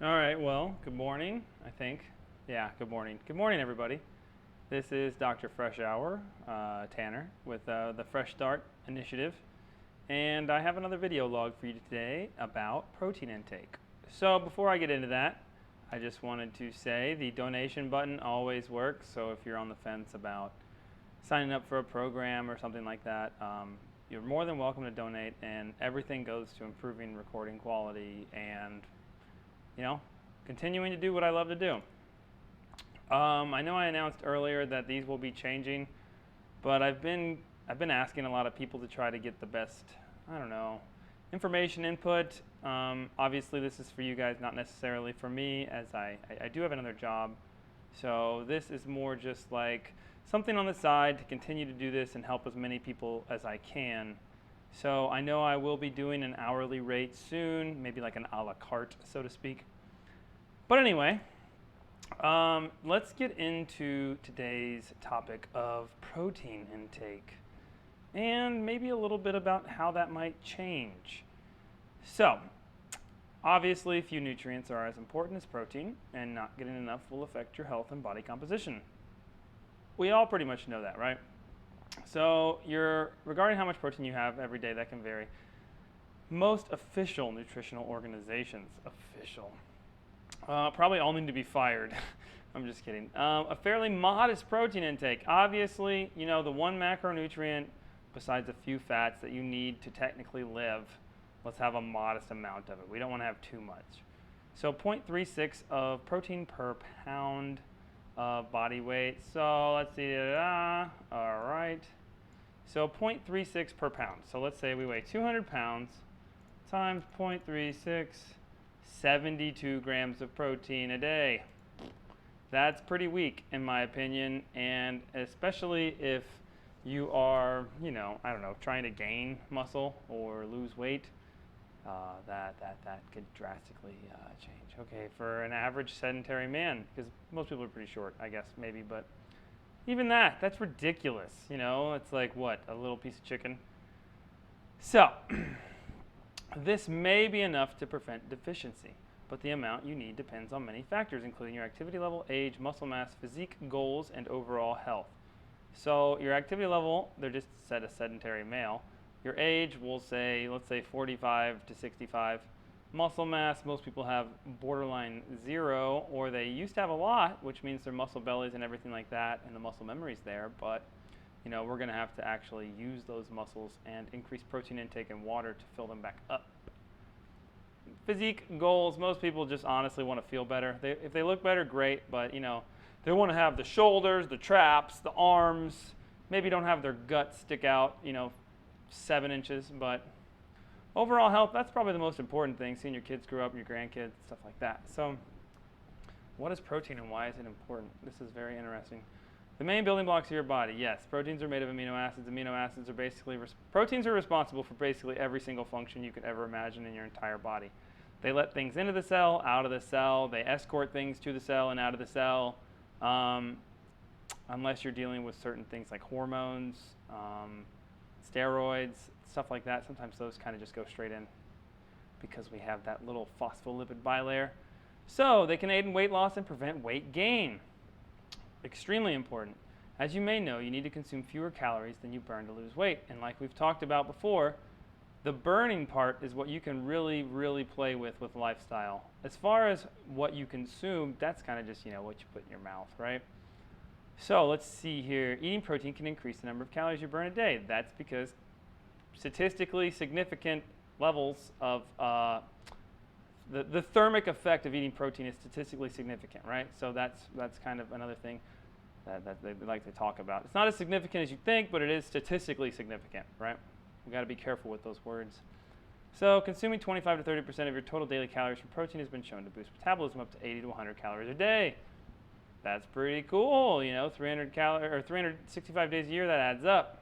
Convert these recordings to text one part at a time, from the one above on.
All right, well, good morning, I think. Yeah, good morning. Good morning, everybody. This is Dr. Fresh Hour, Tanner, with the Fresh Start Initiative. And I have another video log for you today about protein intake. So before I get into that, I just wanted to say the donation button always works. So if you're on the fence about signing up for a program or something like that, you're more than welcome to donate, and everything goes to improving recording quality and continuing to do what I love to do. I know I announced earlier that these will be changing, but I've been asking a lot of people to try to get the best, information input. Obviously, this is for you guys, not necessarily for me, as I do have another job. So this is more just like something on the side to continue to do this and help as many people as I can. So I know I will be doing an hourly rate soon, maybe like an a la carte, so to speak. But anyway, let's get into today's topic of protein intake and maybe a little bit about how that might change. So, obviously, few nutrients are as important as protein, and not getting enough will affect your health and body composition. We all pretty much know that, right? So, regarding how much protein you have every day, that can vary. Most official nutritional organizations, probably all need to be fired. I'm just kidding. A fairly modest protein intake. Obviously, the one macronutrient besides a few fats that you need to technically live, let's have a modest amount of it. We don't want to have too much. So 0.36 of protein per pound of body weight. So let's see. All right. So 0.36 per pound. So let's say we weigh 200 pounds times 0.36, 72 grams of protein a day. That's pretty weak in my opinion, and especially if you are, trying to gain muscle or lose weight, that could drastically change. Okay, for an average sedentary man, because most people are pretty short, I guess, maybe, but even that's ridiculous. It's like, what, a little piece of chicken? So, this may be enough to prevent deficiency, but the amount you need depends on many factors, including your activity level, age, muscle mass, physique goals, and overall health. So your activity level, they're just set a sedentary male. Your age, let's say 45 to 65. Muscle mass, most people have borderline 0, or they used to have a lot, which means their muscle bellies and everything like that, and the muscle memory's there, but we're going to have to actually use those muscles and increase protein intake and water to fill them back up. Physique goals, most people just honestly want to feel better. If they look better, great, but they want to have the shoulders, the traps, the arms, maybe don't have their guts stick out 7 inches, but overall health, that's probably the most important thing, seeing your kids grow up, your grandkids, stuff like that. So what is protein and why is it important? This is very interesting. The main building blocks of your body, yes, proteins are made of amino acids. Amino acids are proteins are responsible for basically every single function you could ever imagine in your entire body. They let things into the cell, out of the cell. They escort things to the cell and out of the cell, unless you're dealing with certain things like hormones, steroids, stuff like that. Sometimes those kind of just go straight in because we have that little phospholipid bilayer. So they can aid in weight loss and prevent weight gain. Extremely important. As you may know, you need to consume fewer calories than you burn to lose weight. And like we've talked about before, the burning part is what you can really, really play with lifestyle. As far as what you consume, that's kind of just, what you put in your mouth, right? So let's see here. Eating protein can increase the number of calories you burn a day. That's because statistically significant levels of the thermic effect of eating protein is statistically significant, right? So that's kind of another thing that they like to talk about. It's not as significant as you think, but it is statistically significant, right? We've got to be careful with those words. So consuming 25 to 30% of your total daily calories from protein has been shown to boost metabolism up to 80 to 100 calories a day. That's pretty cool, 365 days a year, that adds up.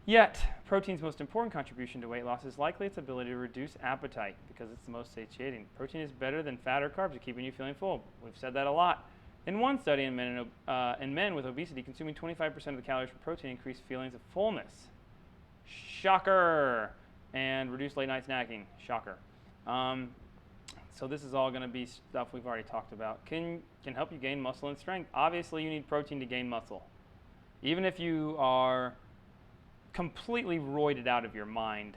Yet, protein's most important contribution to weight loss is likely its ability to reduce appetite because it's the most satiating. Protein is better than fat or carbs at keeping you feeling full. We've said that a lot. In one study in men with obesity, consuming 25% of the calories from protein increased feelings of fullness. Shocker! And reduced late night snacking. Shocker. So this is all going to be stuff we've already talked about. Can help you gain muscle and strength. Obviously, you need protein to gain muscle. Even if you are completely roided out of your mind,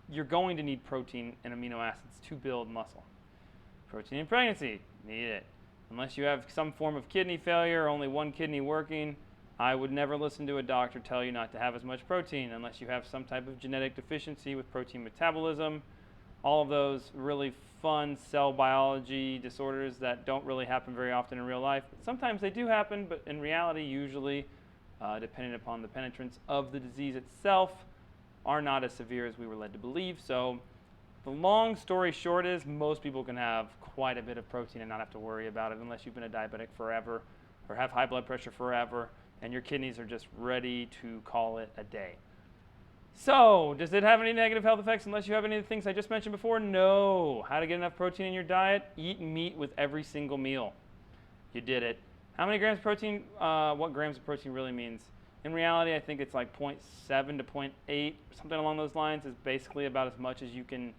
you're going to need protein and amino acids to build muscle. Protein in pregnancy, need it. Unless you have some form of kidney failure, only one kidney working, I would never listen to a doctor tell you not to have as much protein unless you have some type of genetic deficiency with protein metabolism. All of those really fun cell biology disorders that don't really happen very often in real life. Sometimes they do happen, but in reality, usually, depending upon the penetrance of the disease itself, are not as severe as we were led to believe. So the long story short is most people can have quite a bit of protein and not have to worry about it unless you've been a diabetic forever or have high blood pressure forever and your kidneys are just ready to call it a day. So, does it have any negative health effects unless you have any of the things I just mentioned before? No. How to get enough protein in your diet? Eat meat with every single meal. You did it. How many grams of protein? What grams of protein really means? In reality, I think it's like 0.7 to 0.8, something along those lines is basically about as much as you can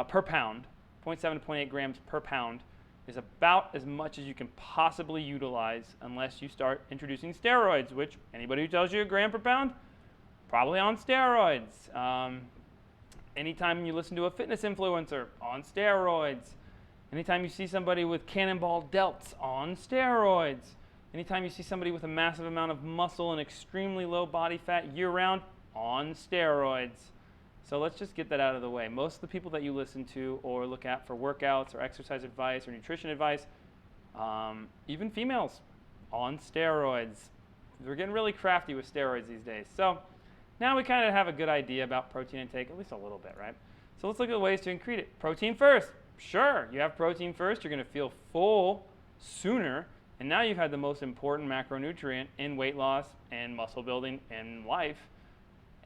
per pound. 0.7 to 0.8 grams per pound is about as much as you can possibly utilize unless you start introducing steroids, which anybody who tells you a gram per pound, probably on steroids. Anytime you listen to a fitness influencer, on steroids. Anytime you see somebody with cannonball delts, on steroids. Anytime you see somebody with a massive amount of muscle and extremely low body fat year-round, on steroids. So let's just get that out of the way. Most of the people that you listen to or look at for workouts or exercise advice or nutrition advice, even females, on steroids. We're getting really crafty with steroids these days. So now we kind of have a good idea about protein intake, at least a little bit, right? So let's look at the ways to increase it. Protein first. Sure, you have protein first, you're going to feel full sooner, and now you've had the most important macronutrient in weight loss and muscle building and life,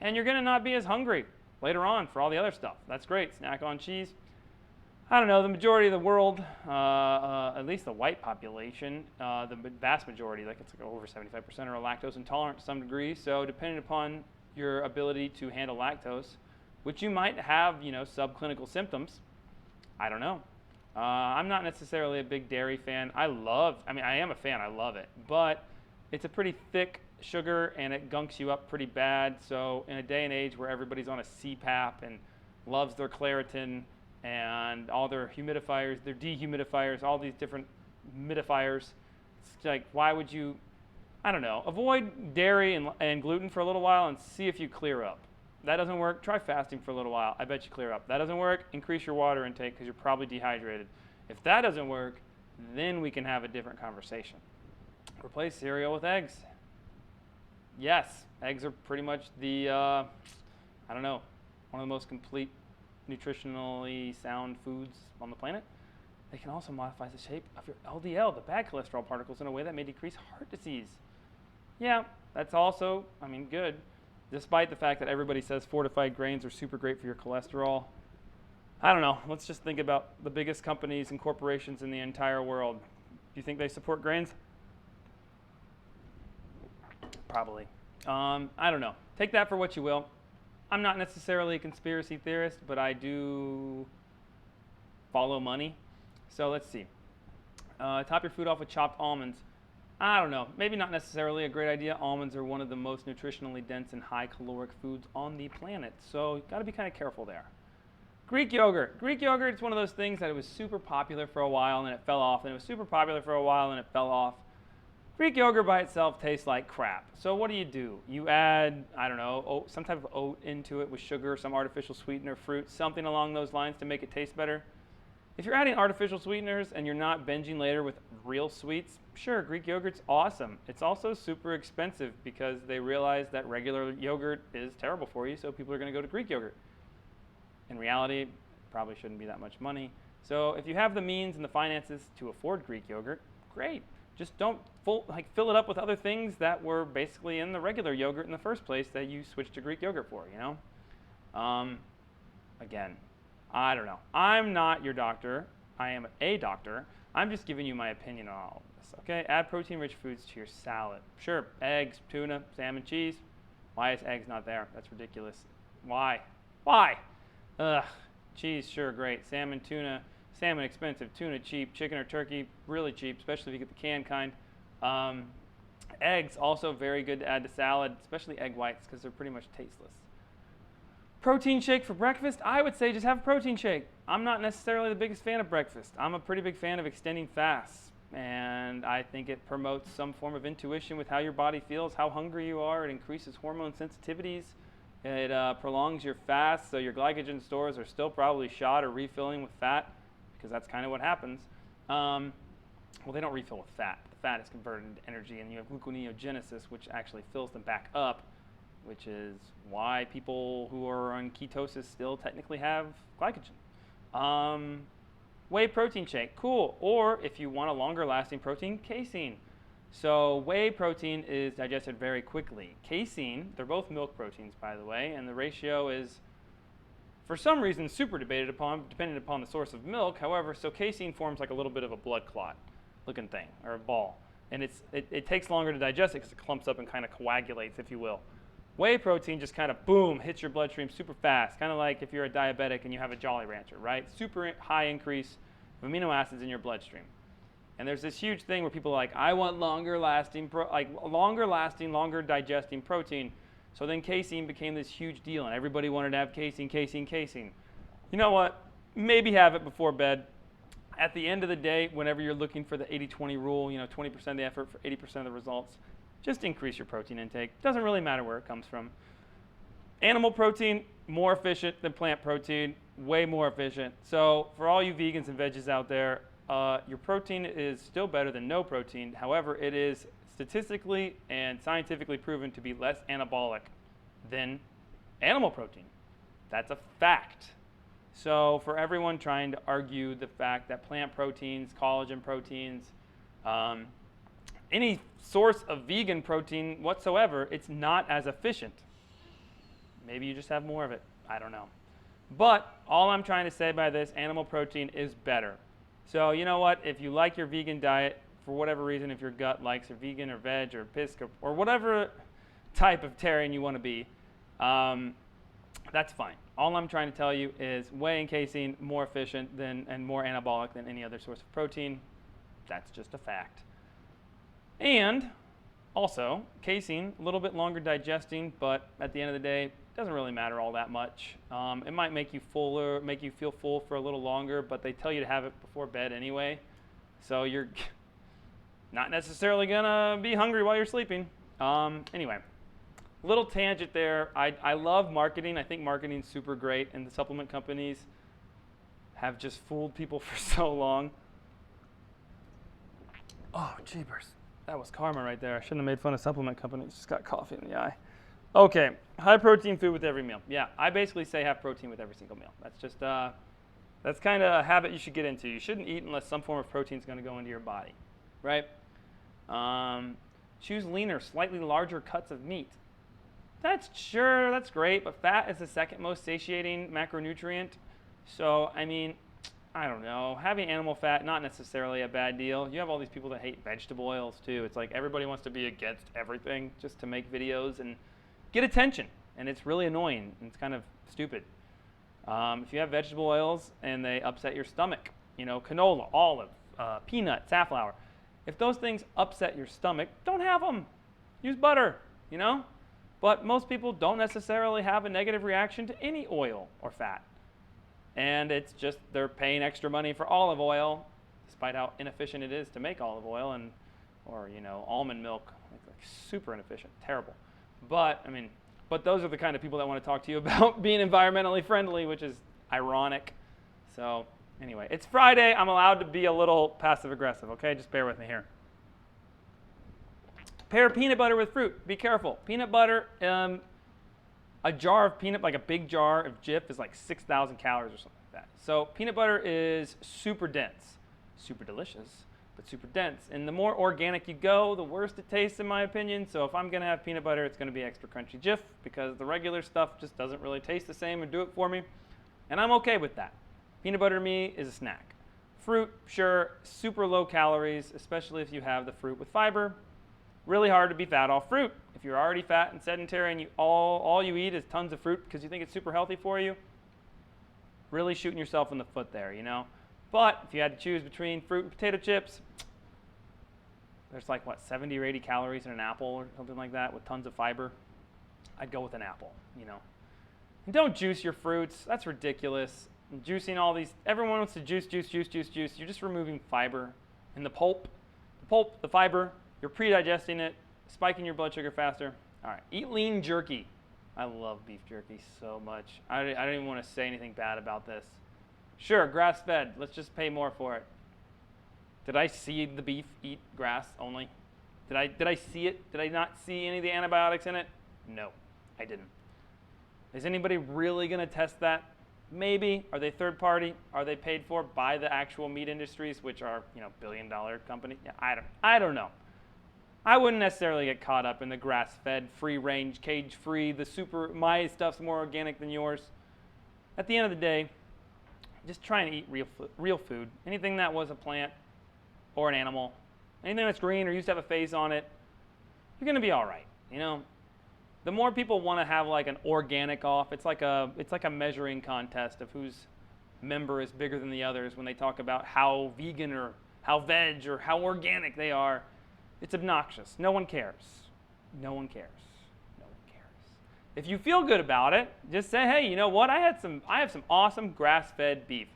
and you're going to not be as hungry later on for all the other stuff. That's great. Snack on cheese. I don't know, the majority of the world, at least the white population, the vast majority, like it's like over 75% are lactose intolerant to some degree, so depending upon your ability to handle lactose, which you might have, subclinical symptoms. I don't know. I'm not necessarily a big dairy fan. I am a fan. I love it. But it's a pretty thick sugar, and it gunks you up pretty bad. So in a day and age where everybody's on a CPAP and loves their Claritin and all their humidifiers, their dehumidifiers, all these different humidifiers, it's like, why would you, I don't know, avoid dairy and gluten for a little while and see if you clear up. That doesn't work, try fasting for a little while. I bet you clear up. That doesn't work, increase your water intake because you're probably dehydrated. If that doesn't work, then we can have a different conversation. Replace cereal with eggs. Yes, eggs are pretty much the, one of the most complete nutritionally sound foods on the planet. They can also modify the shape of your LDL, the bad cholesterol particles, in a way that may decrease heart disease. Yeah, that's also, good. Despite the fact that everybody says fortified grains are super great for your cholesterol. I don't know. Let's just think about the biggest companies and corporations in the entire world. Do you think they support grains? Probably. I don't know. Take that for what you will. I'm not necessarily a conspiracy theorist, but I do follow money. So let's see. Top your food off with chopped almonds. I don't know. Maybe not necessarily a great idea. Almonds are one of the most nutritionally dense and high caloric foods on the planet. So you've got to be kind of careful there. Greek yogurt. Greek yogurt is one of those things that it was super popular for a while and then it fell off. And it was super popular for a while and it fell off. Greek yogurt by itself tastes like crap. So what do? You add, some type of oat into it with sugar, some artificial sweetener, fruit, something along those lines to make it taste better. If you're adding artificial sweeteners and you're not binging later with real sweets, sure, Greek yogurt's awesome. It's also super expensive because they realize that regular yogurt is terrible for you, so people are going to go to Greek yogurt. In reality, it probably shouldn't be that much money. So if you have the means and the finances to afford Greek yogurt, great. Just don't fill it up with other things that were basically in the regular yogurt in the first place that you switched to Greek yogurt for, Again, I don't know. I'm not your doctor. I am a doctor. I'm just giving you my opinion on all of this, okay? Add protein-rich foods to your salad. Sure, eggs, tuna, salmon, cheese. Why is eggs not there? That's ridiculous. Why? Ugh. Cheese, sure, great. Salmon, tuna. salmon expensive, tuna cheap, chicken or turkey really cheap, especially if you get the canned kind. Eggs also very good to add to salad, especially egg whites because they're pretty much tasteless. Protein shake for breakfast, I would say just have a protein shake. I'm not necessarily the biggest fan of breakfast. I'm a pretty big fan of extending fasts, and I think it promotes some form of intuition with how your body feels, how hungry you are. It increases hormone sensitivities. It prolongs your fast, so your glycogen stores are still probably shot or refilling with fat, because that's kind of what happens. Well, they don't refill with fat. The fat is converted into energy, and you have gluconeogenesis, which actually fills them back up, which is why people who are on ketosis still technically have glycogen. Whey protein shake, cool. Or if you want a longer lasting protein, casein. So whey protein is digested very quickly. Casein, they're both milk proteins, by the way, and the ratio is, for some reason, super debated upon, depending upon the source of milk. However, so casein forms like a little bit of a blood clot looking thing, or a ball. And it takes longer to digest it because it clumps up and kind of coagulates, if you will. Whey protein just kind of, boom, hits your bloodstream super fast, kind of like if you're a diabetic and you have a Jolly Rancher, right? Super high increase of amino acids in your bloodstream. And there's this huge thing where people are like, I want longer digesting protein. So then casein became this huge deal, and everybody wanted to have casein, casein, casein. You know what? Maybe have it before bed. At the end of the day, whenever you're looking for the 80-20 rule, 20% of the effort for 80% of the results, just increase your protein intake. Doesn't really matter where it comes from. Animal protein, more efficient than plant protein, way more efficient. So for all you vegans and veggies out there, your protein is still better than no protein. However, it is statistically and scientifically proven to be less anabolic than animal protein. That's a fact. So for everyone trying to argue the fact that plant proteins, collagen proteins, any source of vegan protein whatsoever, it's not as efficient. Maybe you just have more of it. I don't know. But all I'm trying to say by this, animal protein is better. So you know what? If you like your vegan diet, for whatever reason, if your gut likes or vegan or veg or pisc or whatever type of tarian you want to be, that's fine. All I'm trying to tell you is whey and casein more efficient than and more anabolic than any other source of protein. That's just a fact. And also, casein, a little bit longer digesting, but at the end of the day, doesn't really matter all that much. It might make you fuller, make you feel full for a little longer, but they tell you to have it before bed anyway. So you're not necessarily gonna be hungry while you're sleeping. Anyway, little tangent there. I love marketing. I think marketing's super great, and the supplement companies have just fooled people for so long. Oh, jeepers. That was karma right there. I shouldn't have made fun of supplement companies. Just got coffee in the eye. Okay, high protein food with every meal. Yeah, I basically say have protein with every single meal. That's just, that's kind of a habit you should get into. You shouldn't eat unless some form of protein is going to go into your body, right? Choose leaner, slightly larger cuts of meat. That's great, but fat is the second most satiating macronutrient. So, I mean, I don't know. Having animal fat, not necessarily a bad deal. You have all these people that hate vegetable oils too. It's like everybody wants to be against everything just to make videos and get attention. And it's really annoying. And it's kind of stupid. If you have vegetable oils and they upset your stomach, canola, olive, peanut, safflower. If those things upset your stomach, don't have them. Use butter, But most people don't necessarily have a negative reaction to any oil or fat. And it's just they're paying extra money for olive oil, despite how inefficient it is to make olive oil, or almond milk, like super inefficient, terrible. But those are the kind of people that want to talk to you about being environmentally friendly, which is ironic. So anyway, it's Friday. I'm allowed to be a little passive aggressive. Okay, just bear with me here. Pair peanut butter with fruit. Be careful. Peanut butter. A jar of peanut, like a big jar of Jif, is like 6,000 calories or something like that. So peanut butter is super dense, super delicious, but super dense. And the more organic you go, the worse it tastes, in my opinion. So if I'm going to have peanut butter, it's going to be extra crunchy Jif, because the regular stuff just doesn't really taste the same and do it for me. And I'm okay with that. Peanut butter to me is a snack. Fruit, sure, super low calories, especially if you have the fruit with fiber. Really hard to be fat off fruit. If you're already fat and sedentary and all you eat is tons of fruit because you think it's super healthy for you, really shooting yourself in the foot there, But if you had to choose between fruit and potato chips, there's like, what, 70 or 80 calories in an apple or something like that with tons of fiber. I'd go with an apple, you know. And don't juice your fruits. That's ridiculous. And juicing all these, everyone wants to juice. You're just removing fiber. And the pulp, the fiber, you're pre-digesting it, spiking your blood sugar faster. All right, eat lean jerky. I love beef jerky so much. I don't even want to say anything bad about this. Sure, grass-fed. Let's just pay more for it. Did I see the beef eat grass only? Did I see it? Did I not see any of the antibiotics in it? No, I didn't. Is anybody really going to test that? Maybe. Are they third party? Are they paid for by the actual meat industries, which are, you know, billion-dollar company? Yeah, I don't know. I wouldn't necessarily get caught up in the grass-fed, free-range, cage-free, my stuff's more organic than yours. At the end of the day, just trying to eat real food. Anything that was a plant or an animal, anything that's green or used to have a face on it, you're going to be all right, you know? The more people want to have like an organic off, it's like a measuring contest of whose member is bigger than the others when they talk about how vegan or how veg or how organic they are. It's obnoxious. No one cares. No one cares. No one cares. If you feel good about it, just say, hey, you know what? I have some awesome grass-fed beef.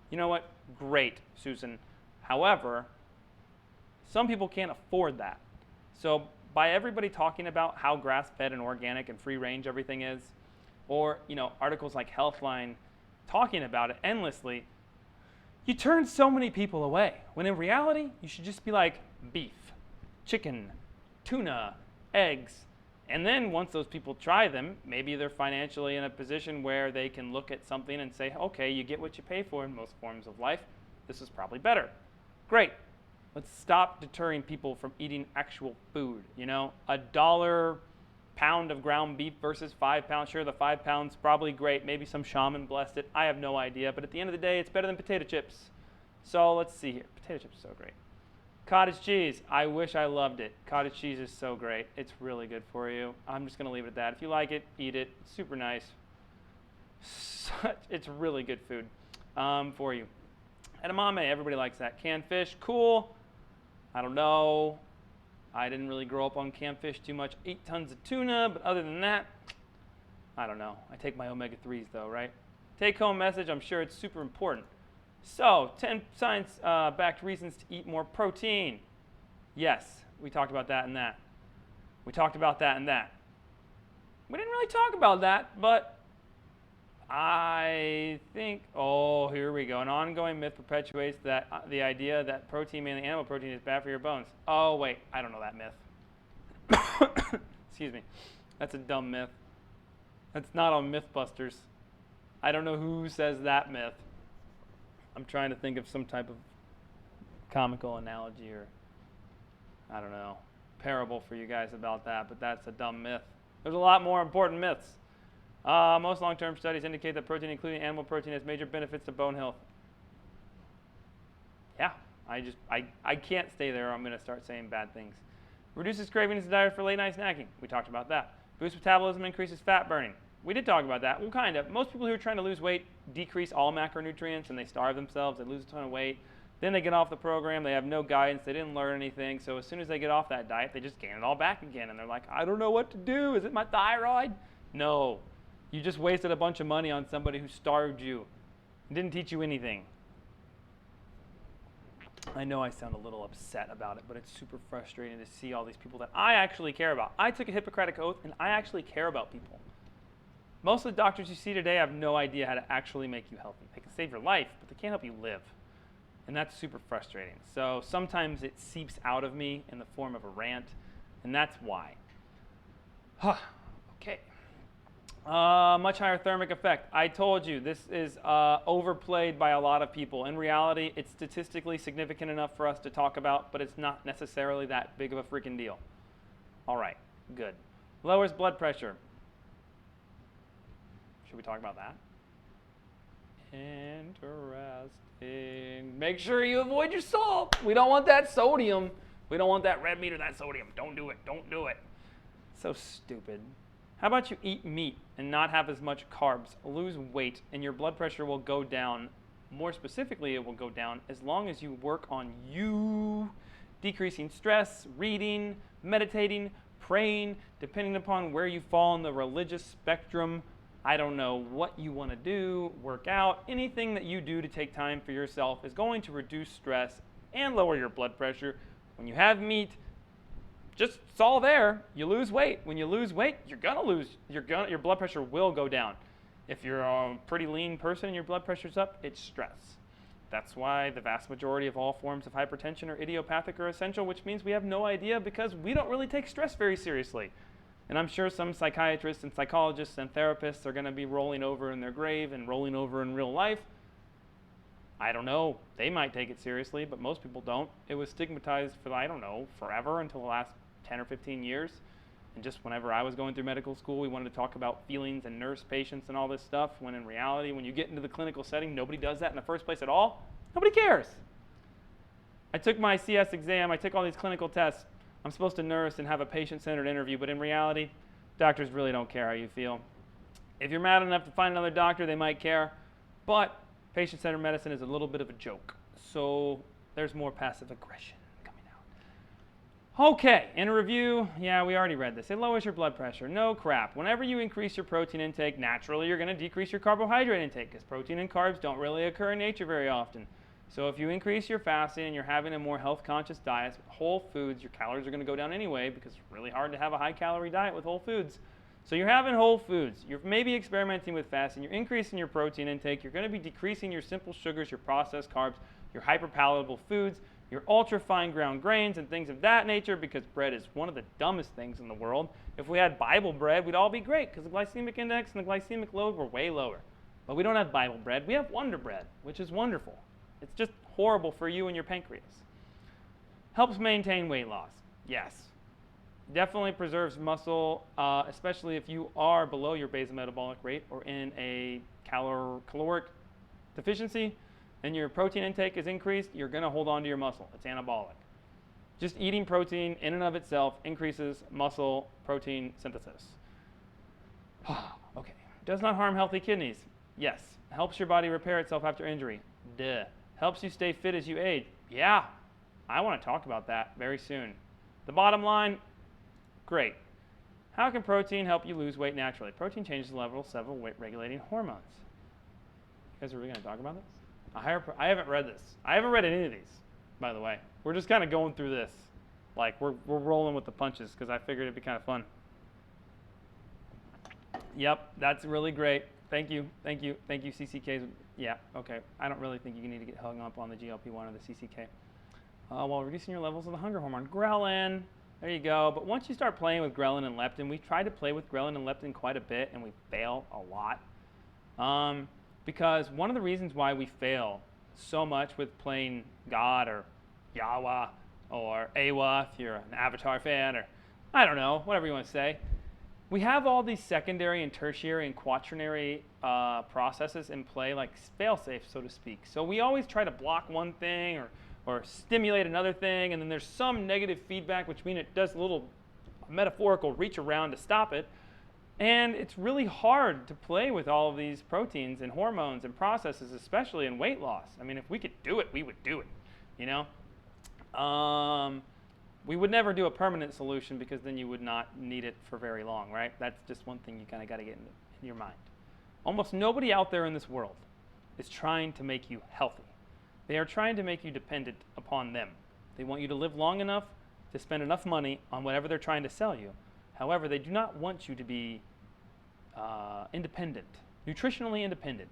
You know what? Great, Susan. However, some people can't afford that. So by everybody talking about how grass-fed and organic and free-range everything is, or, you know, articles like Healthline talking about it endlessly, you turn so many people away. When in reality, you should just be like beef, chicken, tuna, eggs. And then once those people try them, maybe they're financially in a position where they can look at something and say, okay, you get what you pay for in most forms of life. This is probably better. Great. Let's stop deterring people from eating actual food. You know, $1 pound of ground beef versus 5 pounds. Sure, the 5 pounds probably great. Maybe some shaman blessed it. I have no idea. But at the end of the day, it's better than potato chips. So let's see here. Potato chips are so great. Cottage cheese. I wish I loved it. Cottage cheese is so great. It's really good for you. I'm just going to leave it at that. If you like it, eat it. It's super nice. It's really good food for you. Edamame. Everybody likes that. Canned fish. Cool. I don't know. I didn't really grow up on canned fish too much. Eat tons of tuna, but other than that, I don't know. I take my omega-3s though, right? Take-home message, I'm sure it's super important. So, 10 science-backed reasons to eat more protein. Yes, we talked about that and that. We talked about that and that. We didn't really talk about that, but I think, oh, here we go. An ongoing myth perpetuates that the idea that protein, mainly animal protein, is bad for your bones. Oh, wait, I don't know that myth. Excuse me. That's a dumb myth. That's not on Mythbusters. I don't know who says that myth. I'm trying to think of some type of comical analogy or, I don't know, parable for you guys about that, but that's a dumb myth. There's a lot more important myths. Most long-term studies indicate that protein, including animal protein, has major benefits to bone health. Yeah, I can't stay there or I'm going to start saying bad things. Reduces cravings and desire for late-night snacking. We talked about that. Boosts metabolism, increases fat burning. We did talk about that. Well, kind of. Most people who are trying to lose weight decrease all macronutrients and they starve themselves. They lose a ton of weight. Then they get off the program. They have no guidance. They didn't learn anything. So as soon as they get off that diet, they just gain it all back again. And they're like, I don't know what to do. Is it my thyroid? No. You just wasted a bunch of money on somebody who starved you and didn't teach you anything. I know I sound a little upset about it, but it's super frustrating to see all these people that I actually care about. I took a Hippocratic oath, and I actually care about people. Most of the doctors you see today have no idea how to actually make you healthy. They can save your life, but they can't help you live. And that's super frustrating. So sometimes it seeps out of me in the form of a rant, and that's why. Okay. Much higher thermic effect. I told you, this is overplayed by a lot of people. In reality, it's statistically significant enough for us to talk about, but it's not necessarily that big of a freaking deal. All right, good. Lowers blood pressure. Should we talk about that? Interesting. Make sure you avoid your salt. We don't want that sodium. We don't want that red meat or that sodium. Don't do it. Don't do it. So stupid. How about you eat meat and not have as much carbs, lose weight, and your blood pressure will go down more specifically, it will go down as long as you work on you, decreasing stress, reading, meditating, praying, depending upon where you fall on the religious spectrum. I don't know what you want to do, work out, anything that you do to take time for yourself is going to reduce stress and lower your blood pressure. When you have meat, it's all there. You lose weight. When you lose weight, your blood pressure will go down. If you're a pretty lean person and your blood pressure's up, it's stress. That's why the vast majority of all forms of hypertension are idiopathic or essential, which means we have no idea because we don't really take stress very seriously. And I'm sure some psychiatrists and psychologists and therapists are going to be rolling over in their grave and rolling over in real life. I don't know. They might take it seriously, but most people don't. It was stigmatized for, I don't know, forever until the last 10 or 15 years. And just whenever I was going through medical school, we wanted to talk about feelings and nurse patients and all this stuff, when in reality, when you get into the clinical setting, nobody does that in the first place at all. Nobody cares. I took my CS exam. I took all these clinical tests. I'm supposed to nurse and have a patient-centered interview, but in reality, doctors really don't care how you feel. If you're mad enough to find another doctor, they might care, but patient-centered medicine is a little bit of a joke. So there's more passive aggression coming out. Okay, in a review, yeah, we already read this. It lowers your blood pressure. No crap. Whenever you increase your protein intake, naturally you're going to decrease your carbohydrate intake because protein and carbs don't really occur in nature very often. So if you increase your fasting and you're having a more health-conscious diet, whole foods, your calories are going to go down anyway because it's really hard to have a high-calorie diet with whole foods. So you're having whole foods. You're maybe experimenting with fasting. You're increasing your protein intake. You're going to be decreasing your simple sugars, your processed carbs, your hyperpalatable foods, your ultra-fine ground grains, and things of that nature, because bread is one of the dumbest things in the world. If we had Bible bread, we'd all be great because the glycemic index and the glycemic load were way lower. But we don't have Bible bread. We have Wonder Bread, which is wonderful. It's just horrible for you and your pancreas. Helps maintain weight loss. Yes. Definitely preserves muscle, especially if you are below your basal metabolic rate or in a caloric deficiency and your protein intake is increased, you're going to hold on to your muscle. It's anabolic. Just eating protein in and of itself increases muscle protein synthesis. Okay. Does not harm healthy kidneys. Yes. Helps your body repair itself after injury. Duh. Helps you stay fit as you age. Yeah. I want to talk about that very soon. The bottom line, great. How can protein help you lose weight naturally? Protein changes the level of several weight-regulating hormones. You guys are really going to talk about this? I haven't read this. I haven't read any of these, by the way. We're just kind of going through this. Like, we're rolling with the punches because I figured it'd be kind of fun. Yep, that's really great. Thank you, CCKs. Yeah, okay. I don't really think you need to get hung up on the GLP-1 or the CCK. While reducing your levels of the hunger hormone. Ghrelin, there you go. But once you start playing with ghrelin and leptin, we try to play with ghrelin and leptin quite a bit, and we fail a lot. Because one of the reasons why we fail so much with playing God or Yahweh or Awa, if you're an Avatar fan, or I don't know, whatever you want to say, we have all these secondary and tertiary and quaternary processes in play, like fail-safe, so to speak. So we always try to block one thing or stimulate another thing, and then there's some negative feedback, which means it does a little metaphorical reach around to stop it. And it's really hard to play with all of these proteins and hormones and processes, especially in weight loss. I mean, if we could do it, we would do it, you know? We would never do a permanent solution because then you would not need it for very long, right? That's just one thing you kind of got to get in your mind. Almost nobody out there in this world is trying to make you healthy. They are trying to make you dependent upon them. They want you to live long enough to spend enough money on whatever they're trying to sell you. However, they do not want you to be independent, nutritionally independent,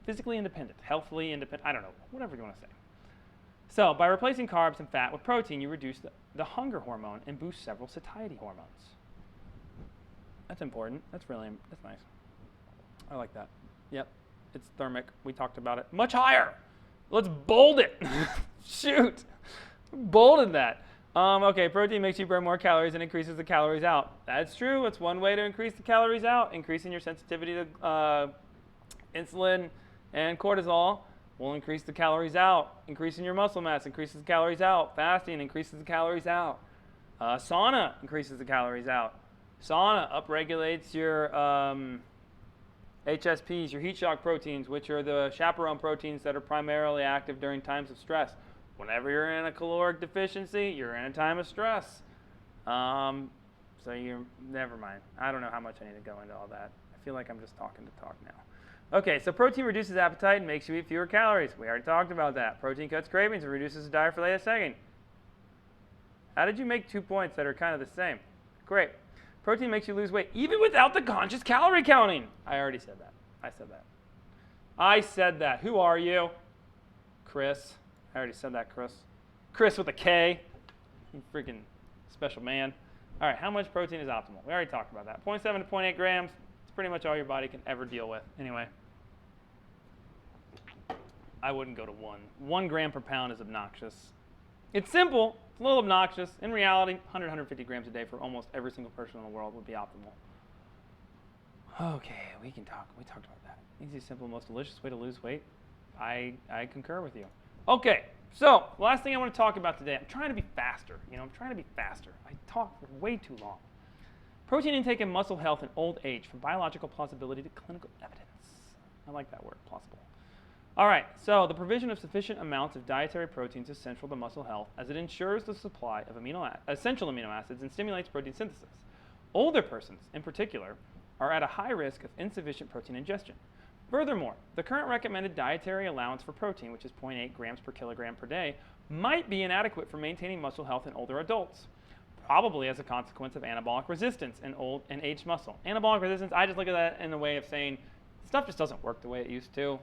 physically independent, healthily independent, I don't know, whatever you want to say. So by replacing carbs and fat with protein, you reduce the hunger hormone and boost several satiety hormones. That's important. That's nice. I like that. Yep, it's thermic. We talked about it. Much higher. Let's bold it. Shoot. Bolded that. Okay, protein makes you burn more calories and increases the calories out. That's true. It's one way to increase the calories out. Increasing your sensitivity to insulin and cortisol will increase the calories out. Increasing your muscle mass increases the calories out. Fasting increases the calories out. Sauna increases the calories out. Sauna upregulates your HSPs, your heat shock proteins, which are the chaperone proteins that are primarily active during times of stress. Whenever you're in a caloric deficiency, you're in a time of stress. So you're, never mind. I don't know how much I need to go into all that. I feel like I'm just talking to talk now. Okay, so protein reduces appetite and makes you eat fewer calories. We already talked about that. Protein cuts cravings and reduces desire for later second. How did you make 2 points that are kind of the same? Great. Protein makes you lose weight even without the conscious calorie counting. I already said that. I said that. Who are you? Chris. I already said that, Chris. Chris with a K. You freaking special man. All right, how much protein is optimal? We already talked about that. 0.7 to 0.8 grams. It's pretty much all your body can ever deal with. Anyway, I wouldn't go to 1. 1 gram per pound is obnoxious. It's simple. It's a little obnoxious. In reality, 100, 150 grams a day for almost every single person in the world would be optimal. Okay, we can talk. We talked about that. Easy, simple, most delicious way to lose weight. I concur with you. Okay, so the last thing I want to talk about today, I'm trying to be faster. I'm trying to be faster. I talk for way too long. Protein intake and muscle health in old age, from biological plausibility to clinical evidence. I like that word, plausible. All right, so the provision of sufficient amounts of dietary proteins is central to muscle health as it ensures the supply of essential amino acids and stimulates protein synthesis. Older persons, in particular, are at a high risk of insufficient protein ingestion. Furthermore, the current recommended dietary allowance for protein, which is 0.8 grams per kilogram per day, might be inadequate for maintaining muscle health in older adults, probably as a consequence of anabolic resistance in aged muscle. Anabolic resistance, I just look at that in the way of saying stuff just doesn't work the way it used to.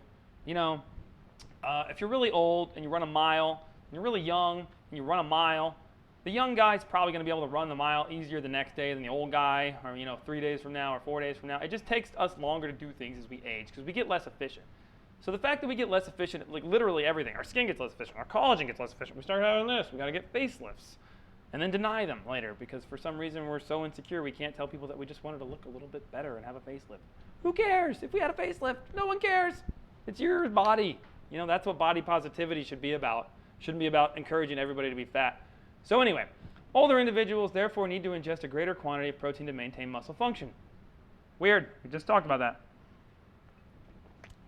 If you're really old and you run a mile, and you're really young and you run a mile, the young guy's probably going to be able to run the mile easier the next day than the old guy, or 3 days from now or 4 days from now. It just takes us longer to do things as we age because we get less efficient. So the fact that we get less efficient, like literally everything, our skin gets less efficient, our collagen gets less efficient. We start having this. We got to get facelifts, and then deny them later because for some reason we're so insecure we can't tell people that we just wanted to look a little bit better and have a facelift. Who cares if we had a facelift? No one cares. It's your body. That's what body positivity should be about. Shouldn't be about encouraging everybody to be fat. So anyway, older individuals therefore need to ingest a greater quantity of protein to maintain muscle function. Weird. We just talked about that.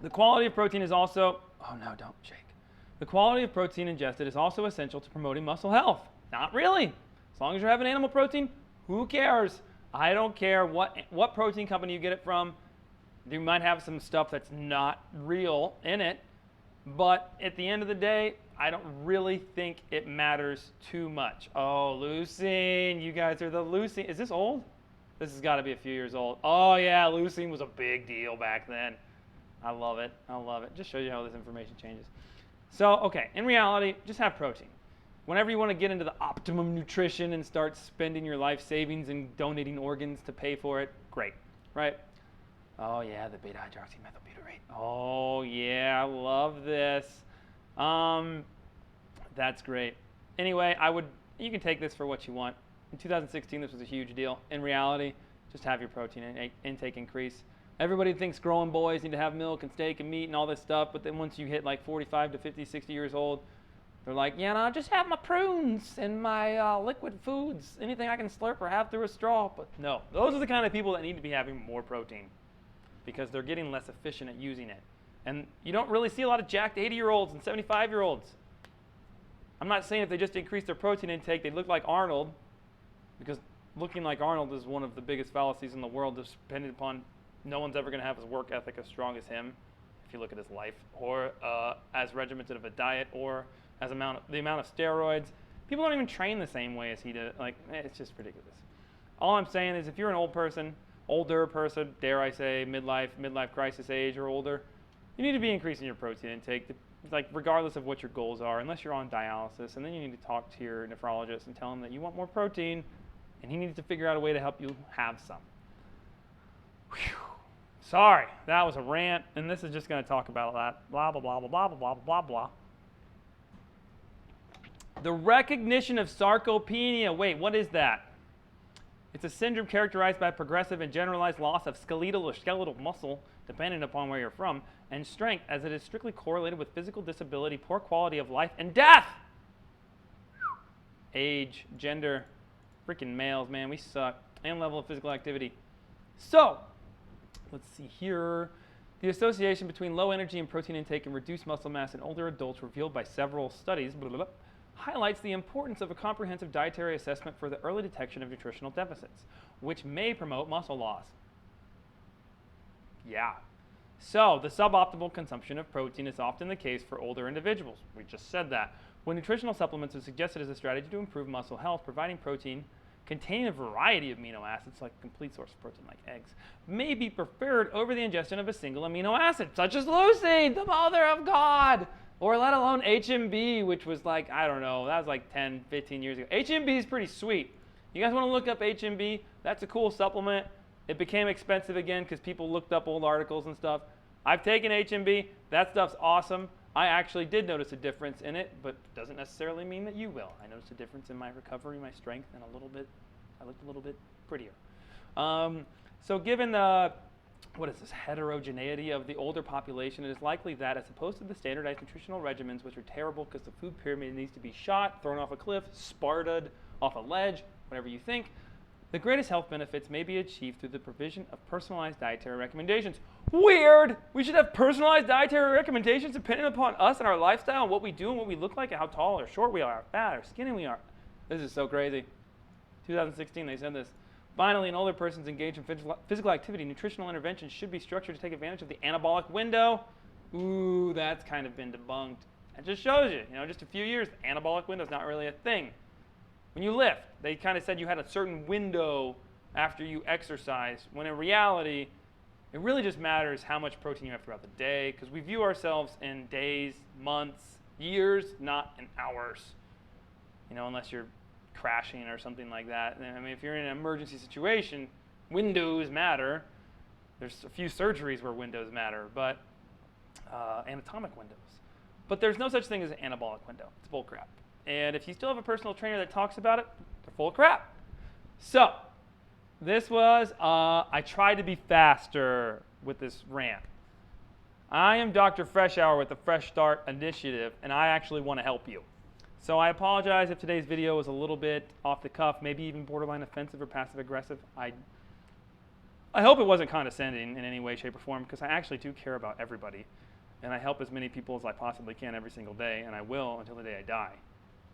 The quality of protein is also, oh no, don't shake. The quality of protein ingested is also essential to promoting muscle health. Not really. As long as you're having animal protein, who cares? I don't care what protein company you get it from. You might have some stuff that's not real in it, but at the end of the day, I don't really think it matters too much. Oh, leucine, you guys are the leucine. Is this old? This has got to be a few years old. Oh yeah, leucine was a big deal back then. I love it. I love it. Just shows you how this information changes. So, okay, in reality, just have protein. Whenever you want to get into the optimum nutrition and start spending your life savings and donating organs to pay for it, great, right? Oh yeah, the beta-hydroxymethylbutyrate. Oh yeah, I love this. That's great. Anyway, you can take this for what you want. In 2016, this was a huge deal. In reality, just have your protein intake increase. Everybody thinks growing boys need to have milk and steak and meat and all this stuff, but then once you hit like 45 to 50, 60 years old, they're like, just have my prunes and my liquid foods, anything I can slurp or have through a straw. But no, those are the kind of people that need to be having more protein because they're getting less efficient at using it. And you don't really see a lot of jacked 80-year-olds and 75-year-olds. I'm not saying if they just increase their protein intake, they'd look like Arnold, because looking like Arnold is one of the biggest fallacies in the world, depending upon no one's ever going to have his work ethic as strong as him, if you look at his life, or as regimented of a diet, or as the amount of steroids. People don't even train the same way as he did. It's just ridiculous. All I'm saying is if you're an older person, dare I say midlife crisis age or older, you need to be increasing your protein intake, regardless of what your goals are, unless you're on dialysis. And then you need to talk to your nephrologist and tell him that you want more protein, and he needs to figure out a way to help you have some. Whew. Sorry, that was a rant, and this is just going to talk about that. Blah, blah, blah, blah, blah, blah, blah, blah, blah. The recognition of sarcopenia. Wait, what is that? It's a syndrome characterized by progressive and generalized loss of skeletal or skeletal muscle, depending upon where you're from, and strength, as it is strictly correlated with physical disability, poor quality of life, and death. Age, gender, freaking males, man, we suck, and level of physical activity. So, let's see here. The association between low energy and protein intake and reduced muscle mass in older adults revealed by several studies highlights the importance of a comprehensive dietary assessment for the early detection of nutritional deficits, which may promote muscle loss. Yeah. So, the suboptimal consumption of protein is often the case for older individuals. We just said that. When nutritional supplements are suggested as a strategy to improve muscle health, providing protein containing a variety of amino acids, like a complete source of protein like eggs, may be preferred over the ingestion of a single amino acid, such as leucine, the mother of God, or let alone HMB, which was like, I don't know, that was like 10, 15 years ago. HMB is pretty sweet. You guys want to look up HMB? That's a cool supplement. It became expensive again because people looked up old articles and stuff. I've taken HMB. That stuff's awesome. I actually did notice a difference in it, but it doesn't necessarily mean that you will. I noticed a difference in my recovery, my strength, and I looked a little bit prettier. So given the, heterogeneity of the older population, it is likely that as opposed to the standardized nutritional regimens, which are terrible because the food pyramid needs to be shot, thrown off a cliff, Sparta'd off a ledge, whatever you think, the greatest health benefits may be achieved through the provision of personalized dietary recommendations. Weird! We should have personalized dietary recommendations depending upon us and our lifestyle and what we do and what we look like and how tall or short we are, how fat or skinny we are. This is so crazy. 2016, they said this. Finally, in older persons engaged in physical activity, nutritional interventions should be structured to take advantage of the anabolic window. Ooh, that's kind of been debunked. It just shows you, just a few years, the anabolic window is not really a thing. When you lift, they kind of said you had a certain window after you exercise, when in reality, it really just matters how much protein you have throughout the day, because we view ourselves in days, months, years, not in hours, unless you're crashing or something like that. I mean, if you're in an emergency situation, windows matter. There's a few surgeries where windows matter, but anatomic windows. But there's no such thing as an anabolic window. It's bull crap. And if you still have a personal trainer that talks about it, they're full of crap. So, this was, I tried to be faster with this rant. I am Dr. Fresh Hour with the Fresh Start Initiative, and I actually want to help you. So I apologize if today's video was a little bit off the cuff, maybe even borderline offensive or passive aggressive. I hope it wasn't condescending in any way, shape, or form, because I actually do care about everybody. And I help as many people as I possibly can every single day, and I will until the day I die.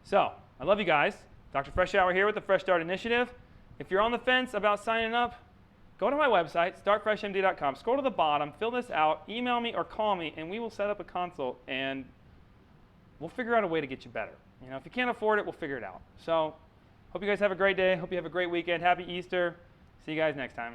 So, I love you guys. Dr. Fresh Hour here with the Fresh Start Initiative. If you're on the fence about signing up, go to my website, startfreshmd.com. Scroll to the bottom, fill this out, email me or call me, and we will set up a consult, and we'll figure out a way to get you better. If you can't afford it, we'll figure it out. So, hope you guys have a great day. Hope you have a great weekend. Happy Easter. See you guys next time.